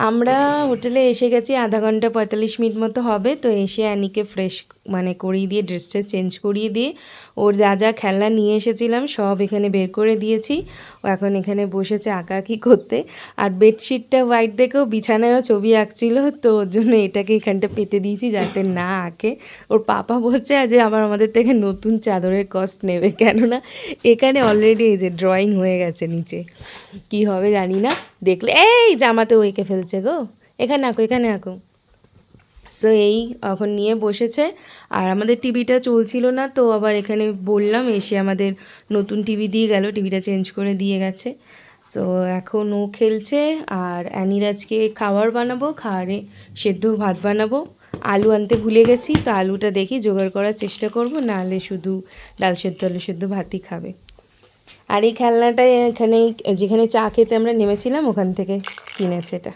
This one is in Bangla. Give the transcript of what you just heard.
আমরা হোটেলে এসে গেছি ০.৫ ঘন্টা ৪৫ মিনিট মতো হবে। তো এসে অ্যানিকে ফ্রেশ মানে করিয়ে দিয়ে ড্রেসটা চেঞ্জ করিয়ে দিয়ে ওর যা যা খেলনা নিয়ে এসেছিলাম সব এখানে বের করে দিয়েছি। ও এখন এখানে বসেছে আঁকাআঁকি করতে। আর বেডশিটটা হোয়াইট দেখেও বিছানায়ও ছবি আঁকছিল, তো ওর জন্য এটাকে এখানটা পেতে দিয়েছি যাতে না আঁকে। ওর পাপা বলছে যে আবার আমাদের থেকে নতুন চাদরের কস্ট নেবে, কেননা এখানে অলরেডি এই যে ড্রয়িং হয়ে গেছে নিচে। কি হবে জানি না, দেখলে এই জামাতে ও এঁকে ফেলছে গো, এখানে আঁকো এখানে আঁকো। সো এই এখন নিয়ে বসেছে। আর আমাদের টিভিটা চলছিল না, তো আবার এখানে বললাম, এসে আমাদের নতুন টিভি দিয়ে গেল, টিভিটা চেঞ্জ করে দিয়ে গেছে। তো এখন ও খেলছে। আর অ্যানির আজকে খাবার বানাবো, খাবারে সেদ্ধ ভাত বানাবো। আলু আনতে ভুলে গেছি, তো আলুটা দেখি জোগাড় করার চেষ্টা করব, নাহলে শুধু ডাল সেদ্ধ আলু সেদ্ধ ভাতই খাবে। আর এই খেলনাটা এখানে যেখানে চা খেতে আমরা নেমেছিলাম ওখান থেকে কিনেছে এটা।